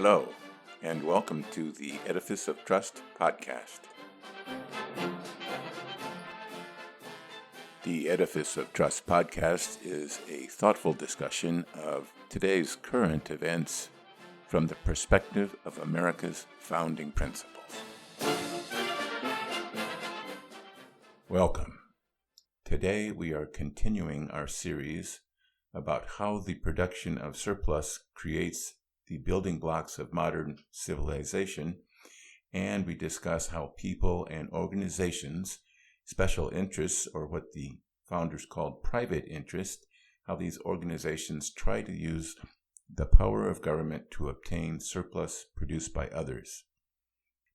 Hello, and welcome to the Edifice of Trust podcast. The Edifice of Trust podcast is a thoughtful discussion of today's current events from the perspective of America's founding principles. Welcome. Today we are continuing our series about how the production of surplus creates the building blocks of modern civilization, and we discuss how people and organizations, special interests, or what the founders called private interest, how these organizations try to use the power of government to obtain surplus produced by others.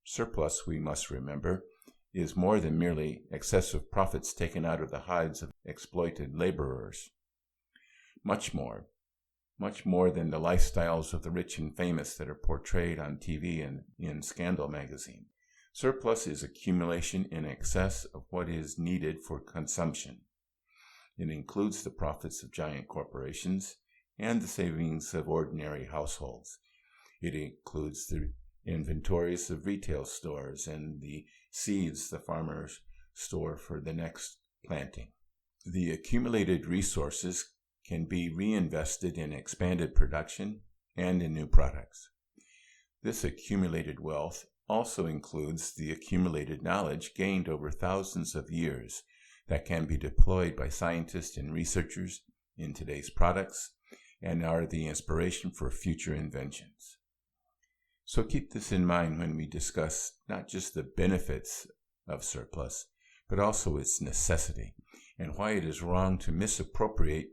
Surplus, we must remember, is more than merely excessive profits taken out of the hides of exploited laborers. Much more than the lifestyles of the rich and famous that are portrayed on TV and in Scandal magazine. Surplus is accumulation in excess of what is needed for consumption. It includes the profits of giant corporations and the savings of ordinary households. It includes the inventories of retail stores and the seeds the farmers store for the next planting. The accumulated resources can be reinvested in expanded production and in new products. This accumulated wealth also includes the accumulated knowledge gained over thousands of years that can be deployed by scientists and researchers in today's products and are the inspiration for future inventions. So keep this in mind when we discuss not just the benefits of surplus, but also its necessity and why it is wrong to misappropriate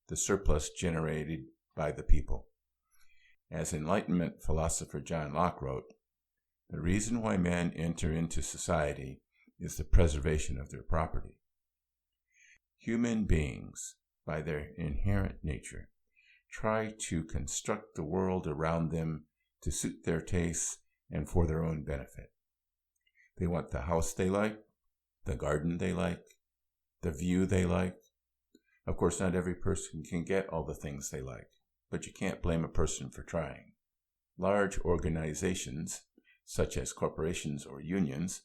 the surplus generated by the people. As Enlightenment philosopher John Locke wrote, the reason why men enter into society is the preservation of their property. Human beings, by their inherent nature, try to construct the world around them to suit their tastes and for their own benefit. They want the house they like, the garden they like, the view they like. Of course, not every person can get all the things they like, but you can't blame a person for trying. Large organizations, such as corporations or unions,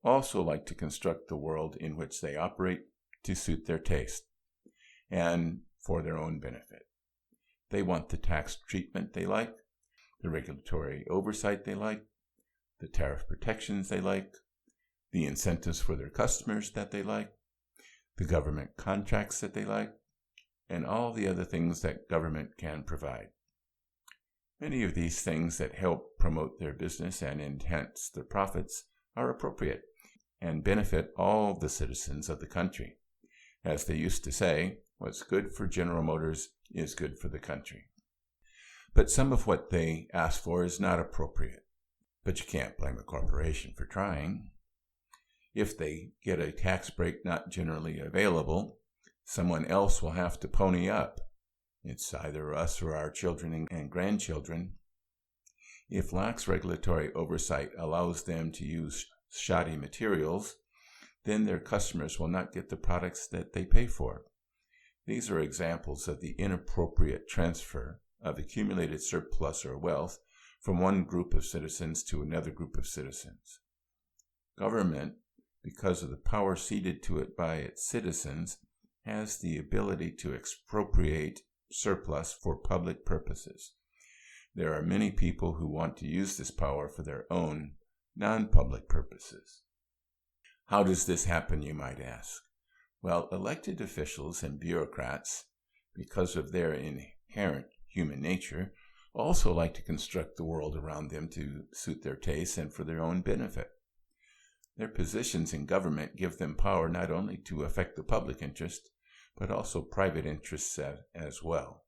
also like to construct the world in which they operate to suit their taste and for their own benefit. They want the tax treatment they like, the regulatory oversight they like, the tariff protections they like, the incentives for their customers that they like, the government contracts that they like, and all the other things that government can provide. Many of these things that help promote their business and enhance their profits are appropriate and benefit all the citizens of the country. As they used to say, what's good for General Motors is good for the country. But some of what they ask for is not appropriate. But you can't blame a corporation for trying. If they get a tax break not generally available, someone else will have to pony up. It's either us or our children and grandchildren. If lax regulatory oversight allows them to use shoddy materials, then their customers will not get the products that they pay for. These are examples of the inappropriate transfer of accumulated surplus or wealth from one group of citizens to another group of citizens. Government, because of the power ceded to it by its citizens, has the ability to expropriate surplus for public purposes. There are many people who want to use this power for their own non-public purposes. How does this happen, you might ask? Well, elected officials and bureaucrats, because of their inherent human nature, also like to construct the world around them to suit their tastes and for their own benefit. Their positions in government give them power not only to affect the public interest, but also private interests as well.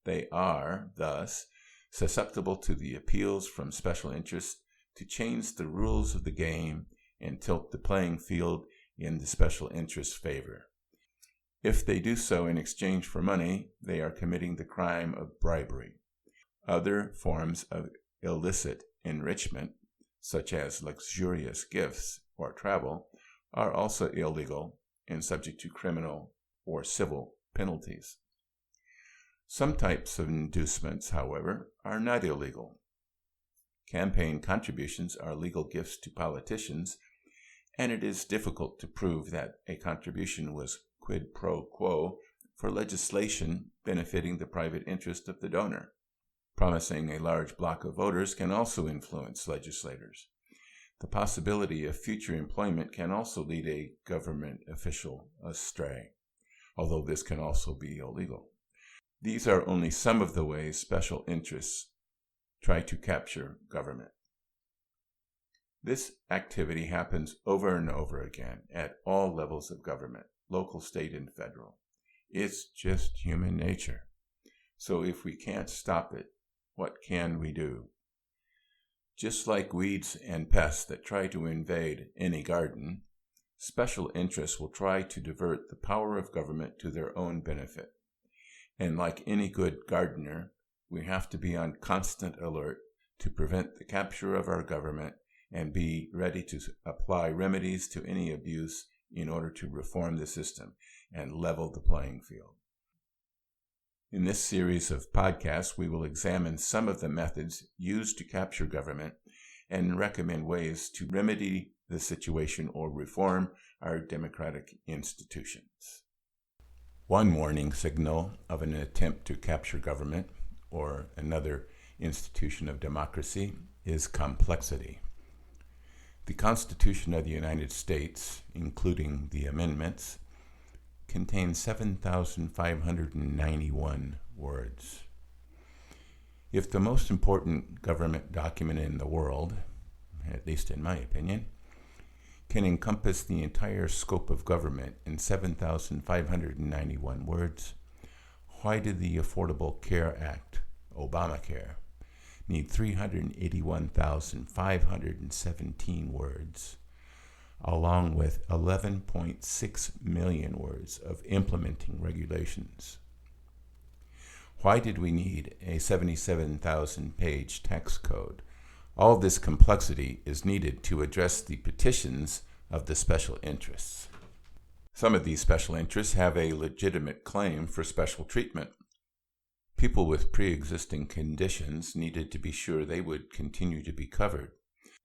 They are, thus, susceptible to the appeals from special interests to change the rules of the game and tilt the playing field in the special interest's favor. If they do so in exchange for money, they are committing the crime of bribery. Other forms of illicit enrichment, such as luxurious gifts or travel, are also illegal and subject to criminal or civil penalties. Some types of inducements, however, are not illegal. Campaign contributions are legal gifts to politicians, and it is difficult to prove that a contribution was quid pro quo for legislation benefiting the private interest of the donor. Promising a large block of voters can also influence legislators. The possibility of future employment can also lead a government official astray, although this can also be illegal. These are only some of the ways special interests try to capture government. This activity happens over and over again at all levels of government, local, state, and federal. It's just human nature. So if we can't stop it, what can we do? Just like weeds and pests that try to invade any garden, special interests will try to divert the power of government to their own benefit. And like any good gardener, we have to be on constant alert to prevent the capture of our government and be ready to apply remedies to any abuse in order to reform the system and level the playing field. In this series of podcasts, we will examine some of the methods used to capture government and recommend ways to remedy the situation or reform our democratic institutions. One warning signal of an attempt to capture government or another institution of democracy is complexity. The Constitution of the United States, including the amendments, contains 7,591 words. If the most important government document in the world, at least in my opinion, can encompass the entire scope of government in 7,591 words, why did the Affordable Care Act, Obamacare, need 381,517 words, along with 11.6 million words of implementing regulations? Why did we need a 77,000-page tax code? All this complexity is needed to address the petitions of the special interests. Some of these special interests have a legitimate claim for special treatment. People with pre-existing conditions needed to be sure they would continue to be covered,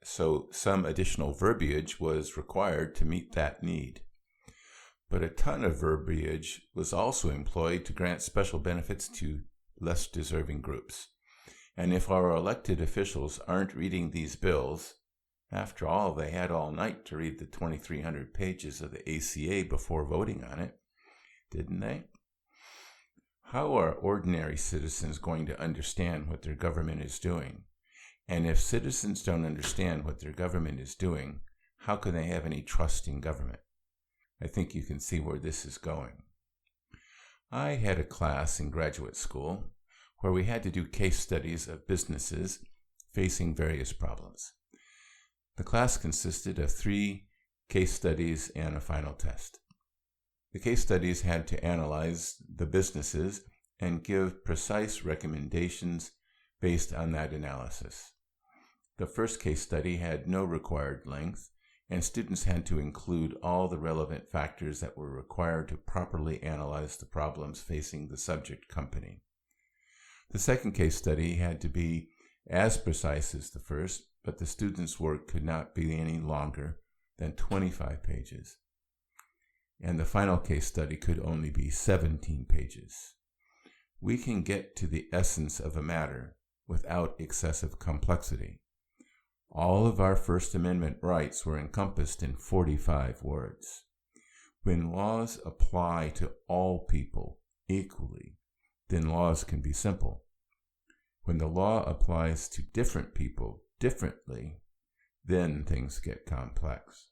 so some additional verbiage was required to meet that need. But a ton of verbiage was also employed to grant special benefits to less deserving groups. And if our elected officials aren't reading these bills, after all, they had all night to read the 2,300 pages of the ACA before voting on it, didn't they? How are ordinary citizens going to understand what their government is doing? And if citizens don't understand what their government is doing, how can they have any trust in government? I think you can see where this is going. I had a class in graduate school where we had to do case studies of businesses facing various problems. The class consisted of 3 case studies and a final test. The case studies had to analyze the businesses and give precise recommendations based on that analysis. The first case study had no required length, and students had to include all the relevant factors that were required to properly analyze the problems facing the subject company. The second case study had to be as precise as the first, but the students' work could not be any longer than 25 pages. And the final case study could only be 17 pages. We can get to the essence of a matter without excessive complexity. All of our First Amendment rights were encompassed in 45 words. When laws apply to all people equally, then laws can be simple. When the law applies to different people differently, then things get complex.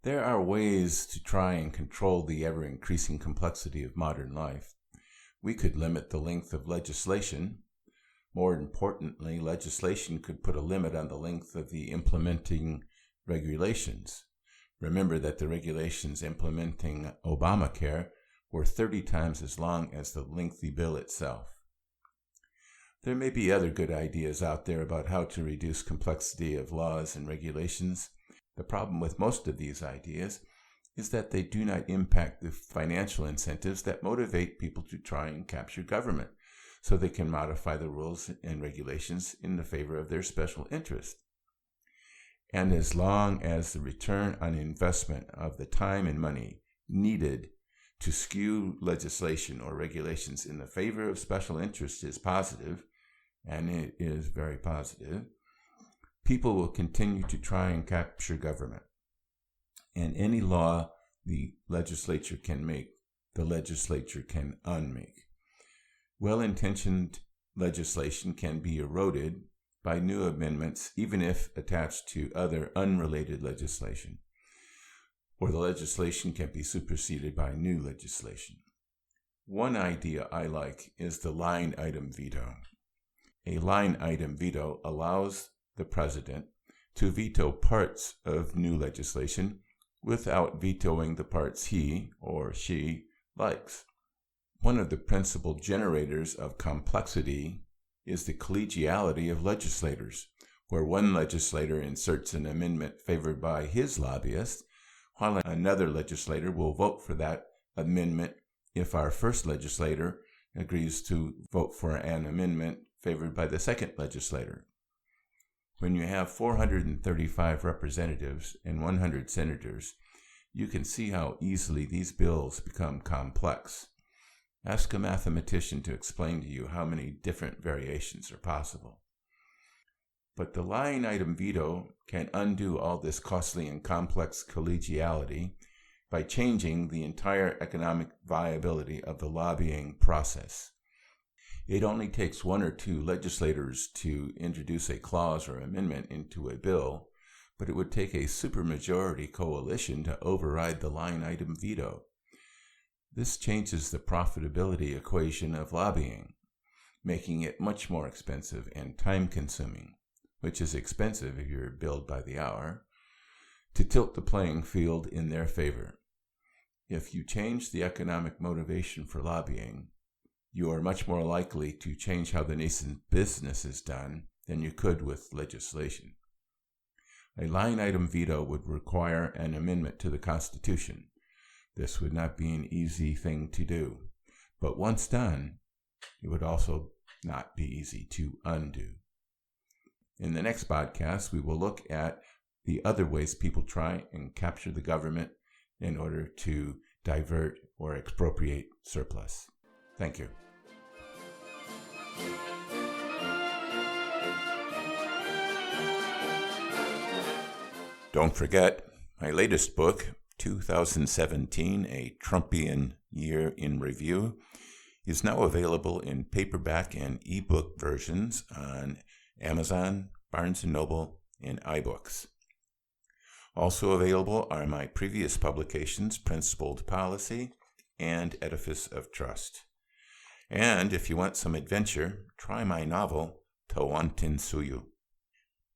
There are ways to try and control the ever-increasing complexity of modern life. We could limit the length of legislation. More importantly, legislation could put a limit on the length of the implementing regulations. Remember that the regulations implementing Obamacare were 30 times as long as the lengthy bill itself. There may be other good ideas out there about how to reduce complexity of laws and regulations. The problem with most of these ideas is that they do not impact the financial incentives that motivate people to try and capture government, so they can modify the rules and regulations in the favor of their special interest. And as long as the return on investment of the time and money needed to skew legislation or regulations in the favor of special interest is positive, and it is very positive, people will continue to try and capture government. And any law the legislature can make, the legislature can unmake. Well-intentioned legislation can be eroded by new amendments, even if attached to other unrelated legislation, or the legislation can be superseded by new legislation. One idea I like is the line item veto. A line item veto allows the president to veto parts of new legislation without vetoing the parts he or she likes. One of the principal generators of complexity is the collegiality of legislators, where one legislator inserts an amendment favored by his lobbyist, while another legislator will vote for that amendment if our first legislator agrees to vote for an amendment favored by the second legislator. When you have 435 representatives and 100 senators, you can see how easily these bills become complex. Ask a mathematician to explain to you how many different variations are possible. But the line item veto can undo all this costly and complex collegiality by changing the entire economic viability of the lobbying process. It only takes one or two legislators to introduce a clause or amendment into a bill, but it would take a supermajority coalition to override the line item veto. This changes the profitability equation of lobbying, making it much more expensive and time-consuming, which is expensive if you're billed by the hour, to tilt the playing field in their favor. If you change the economic motivation for lobbying, you are much more likely to change how the nation's business is done than you could with legislation. A line item veto would require an amendment to the Constitution. This would not be an easy thing to do, but once done, it would also not be easy to undo. In the next podcast, we will look at the other ways people try and capture the government in order to divert or expropriate surplus. Thank you. Don't forget, my latest book, 2017, A Trumpian Year in Review, is now available in paperback and ebook versions on Amazon, Barnes & Noble, and iBooks. Also available are my previous publications, Principled Policy and Edifice of Trust. And if you want some adventure, try my novel, Tawantinsuyu.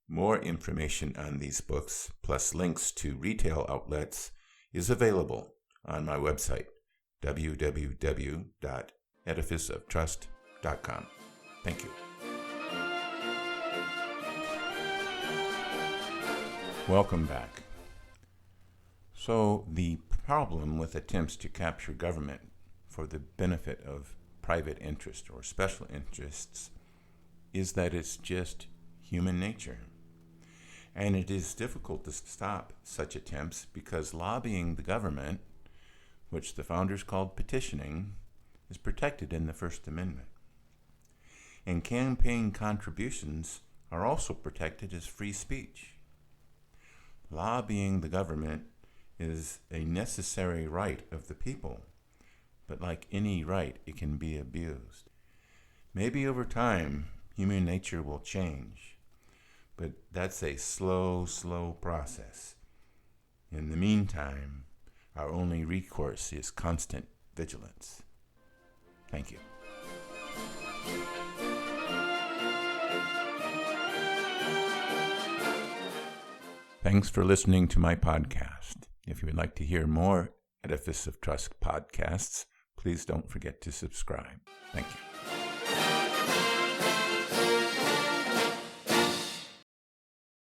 More information on these books, plus links to retail outlets, is available on my website, www.edificeoftrust.com. Thank you. Welcome back. So the problem with attempts to capture government for the benefit of private interest or special interests is that it's just human nature. And it is difficult to stop such attempts because lobbying the government, which the founders called petitioning, is protected in the First Amendment. And campaign contributions are also protected as free speech. Lobbying the government is a necessary right of the people, but like any right, it can be abused. Maybe over time, human nature will change, but that's a slow process. In the meantime, our only recourse is constant vigilance. Thank you. Thanks for listening to my podcast. If you would like to hear more Edifice of Trust podcasts, please don't forget to subscribe. Thank you.